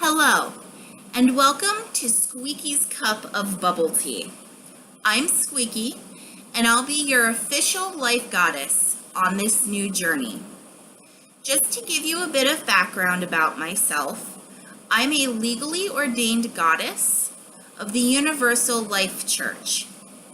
Hello, and welcome to Squeaky's Cup of Bubble Tea. I'm Squeaky, and I'll be your official life goddess on this new journey. Just to give you a bit of background about myself, I'm a legally ordained goddess of the Universal Life Church.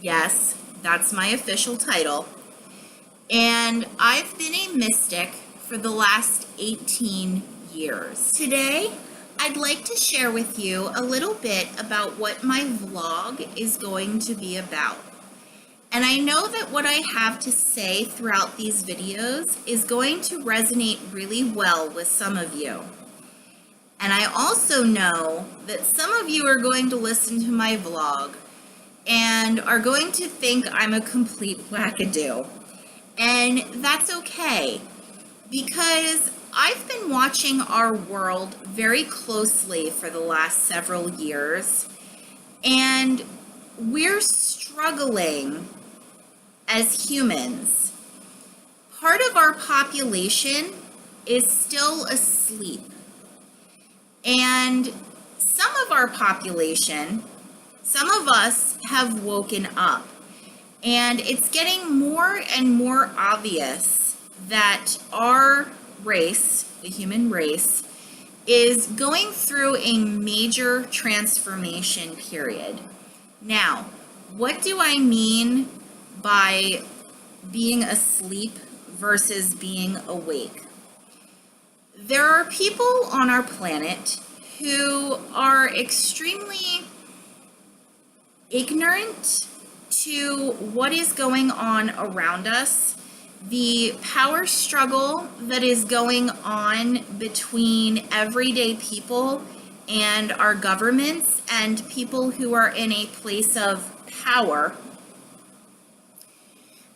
Yes, that's my official title. And I've been a mystic for the last 18 years. Today, I'd like to share with you a little bit about what my vlog is going to be about. And I know that what I have to say throughout these videos is going to resonate really well with some of you. And I also know that some of you are going to listen to my vlog and are going to think I'm a complete wackadoo. And that's okay, because I've been watching our world very closely for the last several years, and we're struggling as humans. Part of our population is still asleep, and some of our population, some of us have woken up, and it's getting more and more obvious that our race, the human race, is going through a major transformation period. Now, what do I mean by being asleep versus being awake? There are people on our planet who are extremely ignorant to what is going on around us, the power struggle that is going on between everyday people and our governments and people who are in a place of power,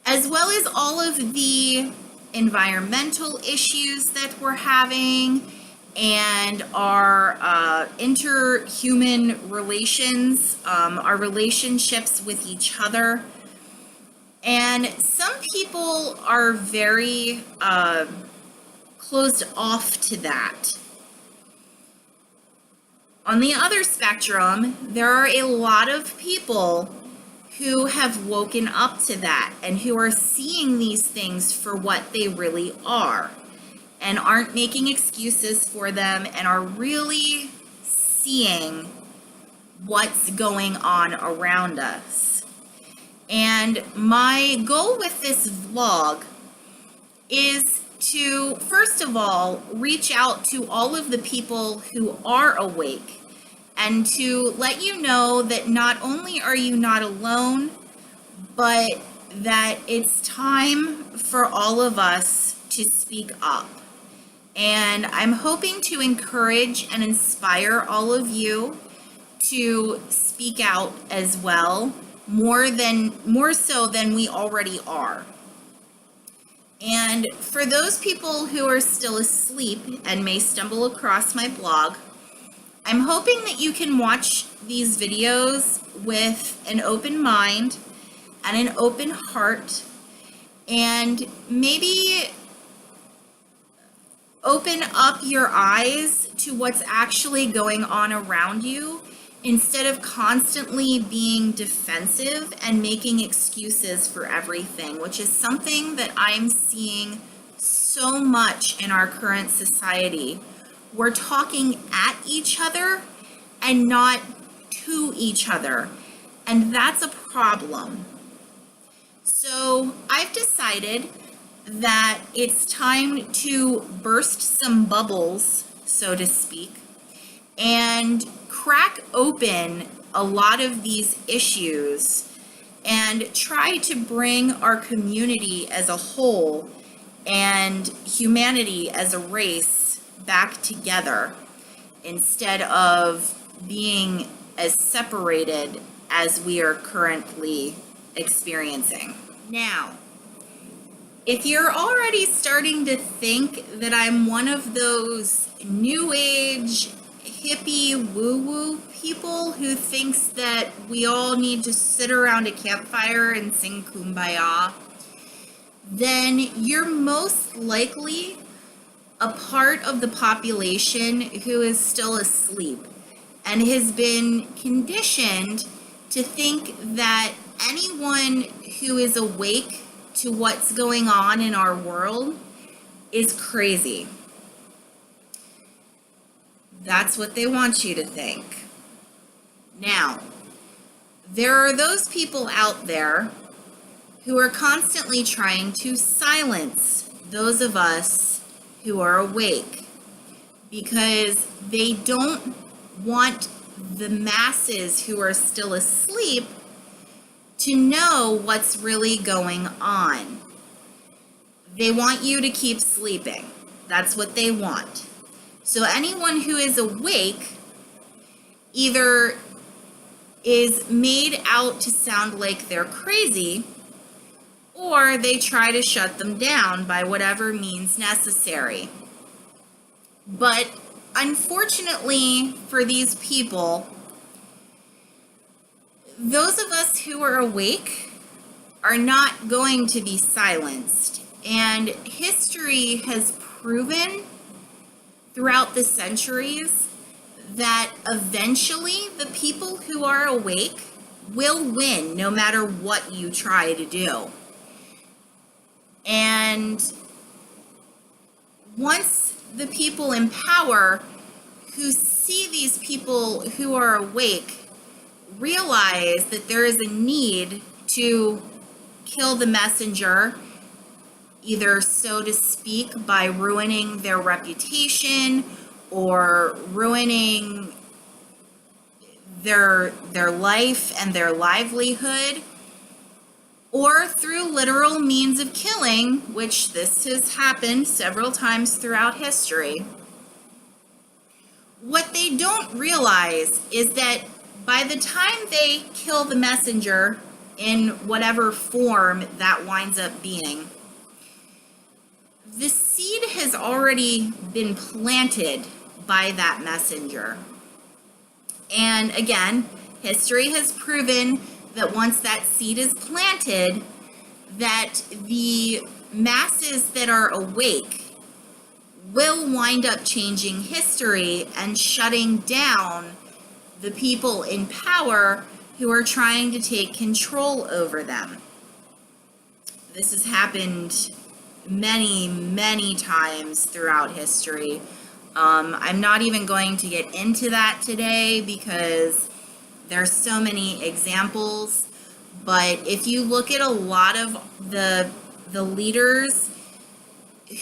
as well as all of the environmental issues that we're having and our interhuman relations, our relationships with each other. And some people are very closed off to that. On the other spectrum, there are a lot of people who have woken up to that and who are seeing these things for what they really are and aren't making excuses for them and are really seeing what's going on around us. And my goal with this vlog is to, first of all, reach out to all of the people who are awake and to let you know that not only are you not alone, but that it's time for all of us to speak up. And I'm hoping to encourage and inspire all of you to speak out as well, more so than we already are. And for those people who are still asleep and may stumble across my blog, I'm hoping that you can watch these videos with an open mind and an open heart, and maybe open up your eyes to what's actually going on around you, instead of constantly being defensive and making excuses for everything, which is something that I'm seeing so much in our current society. We're talking at each other and not to each other, and that's a problem. So I've decided that it's time to burst some bubbles, so to speak, and crack open a lot of these issues and try to bring our community as a whole and humanity as a race back together, instead of being as separated as we are currently experiencing. Now, if you're already starting to think that I'm one of those new age hippie woo-woo people who thinks that we all need to sit around a campfire and sing Kumbaya, then you're most likely a part of the population who is still asleep and has been conditioned to think that anyone who is awake to what's going on in our world is crazy. That's what they want you to think. Now, there are those people out there who are constantly trying to silence those of us who are awake because they don't want the masses who are still asleep to know what's really going on. They want you to keep sleeping. That's what they want. So anyone who is awake either is made out to sound like they're crazy, or they try to shut them down by whatever means necessary. But unfortunately for these people, those of us who are awake are not going to be silenced. And history has proven throughout the centuries that eventually the people who are awake will win no matter what you try to do. And once the people in power who see these people who are awake realize that there is a need to kill the messenger, either so to speak by ruining their reputation or ruining their life and their livelihood, or through literal means of killing, which this has happened several times throughout history. What they don't realize is that by the time they kill the messenger in whatever form that winds up being, the seed has already been planted by that messenger. And again, history has proven that once that seed is planted, that the masses that are awake will wind up changing history and shutting down the people in power who are trying to take control over them. This has happened many, many times throughout history. I'm not even going to get into that today because there's so many examples, but if you look at a lot of the leaders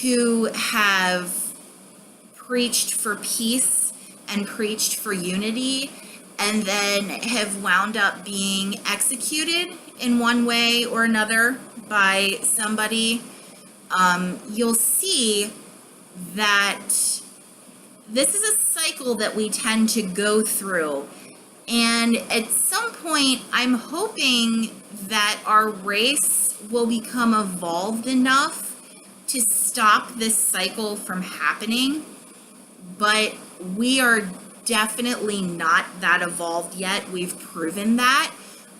who have preached for peace and preached for unity and then have wound up being executed in one way or another by somebody, you'll see that this is a cycle that we tend to go through. And at some point, I'm hoping that our race will become evolved enough to stop this cycle from happening. But we are definitely not that evolved yet. We've proven that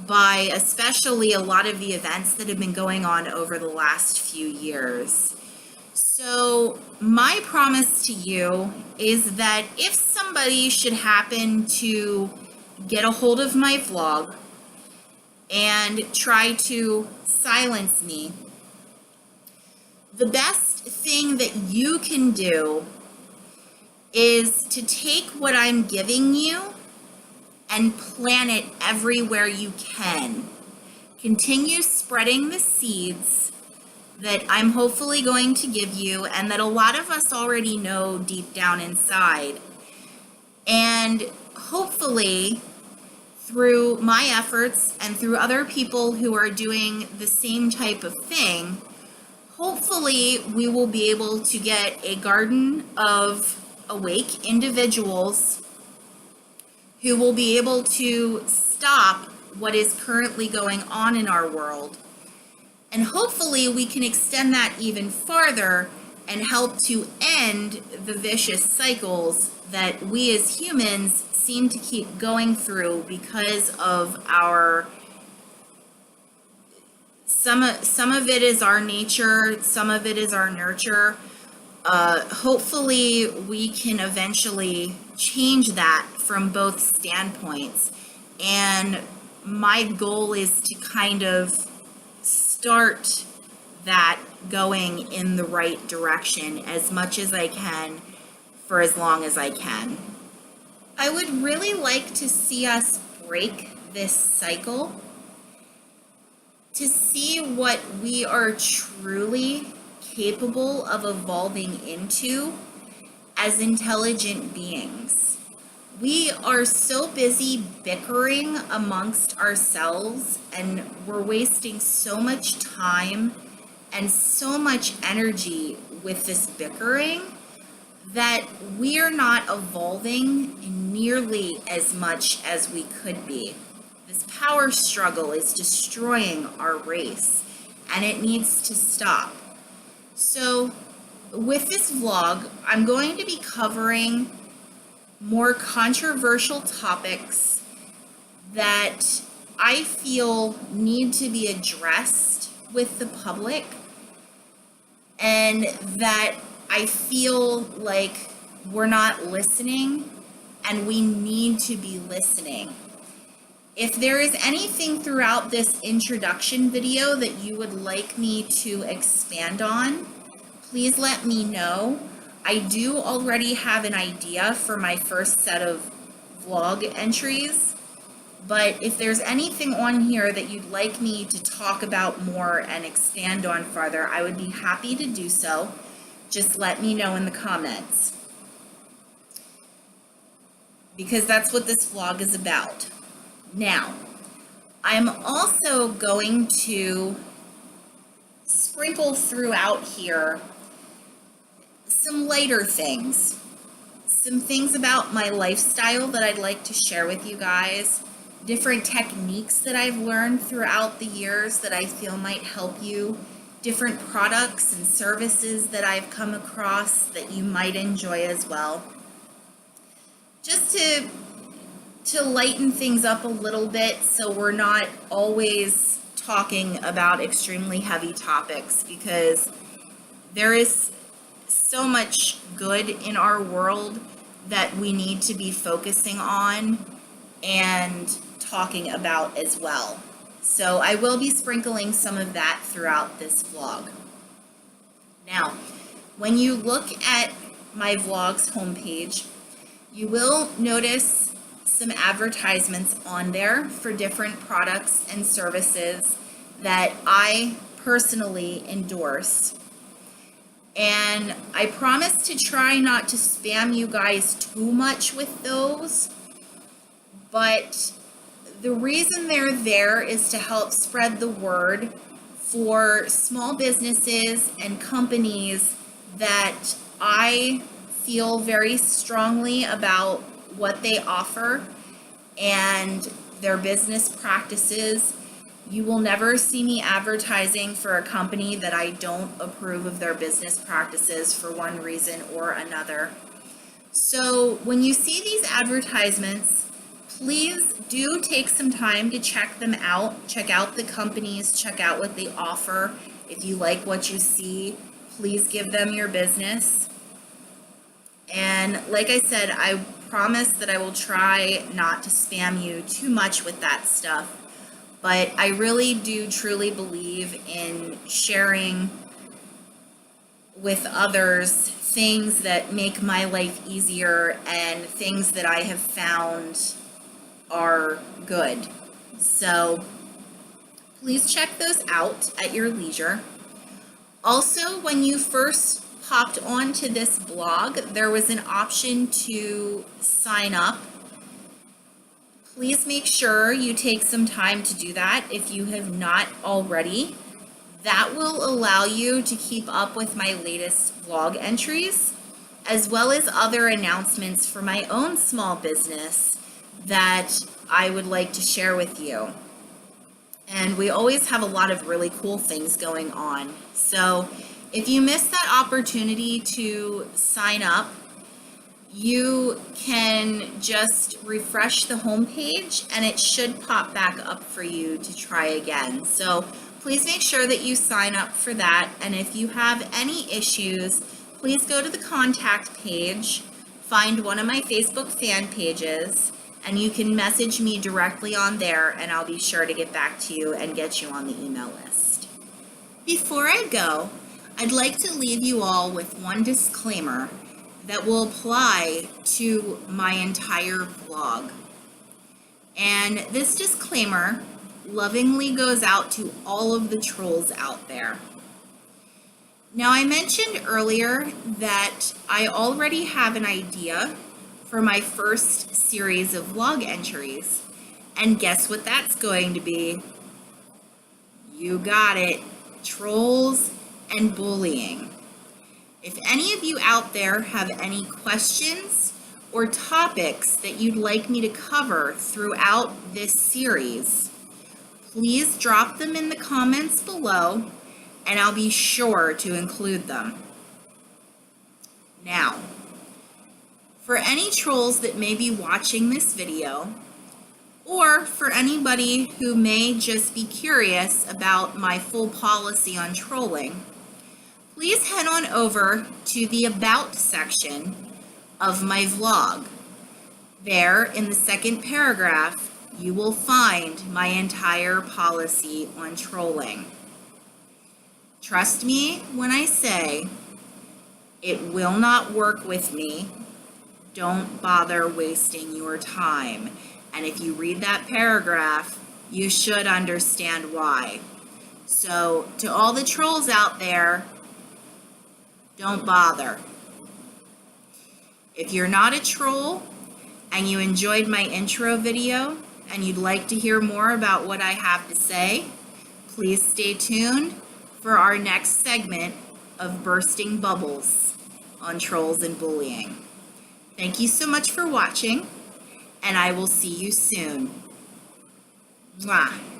by especially a lot of the events that have been going on over the last few years. So my promise to you is that if somebody should happen to get a hold of my vlog and try to silence me, the best thing that you can do is to take what I'm giving you and plant it everywhere you can. Continue spreading the seeds that I'm hopefully going to give you and that a lot of us already know deep down inside. And hopefully, through my efforts and through other people who are doing the same type of thing, hopefully we will be able to get a garden of awake individuals who will be able to stop what is currently going on in our world. And hopefully we can extend that even farther and help to end the vicious cycles that we as humans seem to keep going through because of our, some of it is our nature, some of it is our nurture. Hopefully we can eventually change that from both standpoints. And my goal is to kind of start that going in the right direction as much as I can for as long as I can. I would really like to see us break this cycle to see what we are truly capable of evolving into as intelligent beings. We are so busy bickering amongst ourselves, and we're wasting so much time and so much energy with this bickering that we are not evolving nearly as much as we could be. This power struggle is destroying our race, and it needs to stop. So with this vlog, I'm going to be covering more controversial topics that I feel need to be addressed with the public, and that I feel like we're not listening, and we need to be listening. If there is anything throughout this introduction video that you would like me to expand on, please let me know. I do already have an idea for my first set of vlog entries, but if there's anything on here that you'd like me to talk about more and expand on further, I would be happy to do so. Just let me know in the comments, because that's what this vlog is about. Now, I'm also going to sprinkle throughout here some lighter things, some things about my lifestyle that I'd like to share with you guys, different techniques that I've learned throughout the years that I feel might help you, different products and services that I've come across that you might enjoy as well. Just to lighten things up a little bit so we're not always talking about extremely heavy topics, because there is so much good in our world that we need to be focusing on and talking about as well. So I will be sprinkling some of that throughout this vlog. Now, when you look at my vlog's homepage, you will notice some advertisements on there for different products and services that I personally endorse. And I promise to try not to spam you guys too much with those, but the reason they're there is to help spread the word for small businesses and companies that I feel very strongly about what they offer and their business practices. You will never see me advertising for a company that I don't approve of their business practices for one reason or another. So when you see these advertisements, please do take some time to check them out. Check out the companies, check out what they offer. If you like what you see, please give them your business. And like I said, I promise that I will try not to spam you too much with that stuff. But I really do truly believe in sharing with others things that make my life easier and things that I have found are good. So please check those out at your leisure. Also, when you first popped onto this blog, there was an option to sign up. Please make sure you take some time to do that if you have not already. That will allow you to keep up with my latest vlog entries, as well as other announcements for my own small business that I would like to share with you. And we always have a lot of really cool things going on. So if you missed that opportunity to sign up, you can just refresh the homepage and it should pop back up for you to try again. So please make sure that you sign up for that. And if you have any issues, please go to the contact page, find one of my Facebook fan pages, and you can message me directly on there, and I'll be sure to get back to you and get you on the email list. Before I go, I'd like to leave you all with one disclaimer that will apply to my entire vlog. And this disclaimer lovingly goes out to all of the trolls out there. Now, I mentioned earlier that I already have an idea for my first series of vlog entries. And guess what that's going to be? You got it, trolls and bullying. If any of you out there have any questions or topics that you'd like me to cover throughout this series, please drop them in the comments below and I'll be sure to include them. Now, for any trolls that may be watching this video, or for anybody who may just be curious about my full policy on trolling, please head on over to the About section of my vlog. There, in the second paragraph, you will find my entire policy on trolling. Trust me when I say it will not work with me. Don't bother wasting your time. And if you read that paragraph, you should understand why. So, to all the trolls out there, don't bother. If you're not a troll and you enjoyed my intro video and you'd like to hear more about what I have to say, please stay tuned for our next segment of Bursting Bubbles on trolls and bullying. Thank you so much for watching, and I will see you soon. Mwah.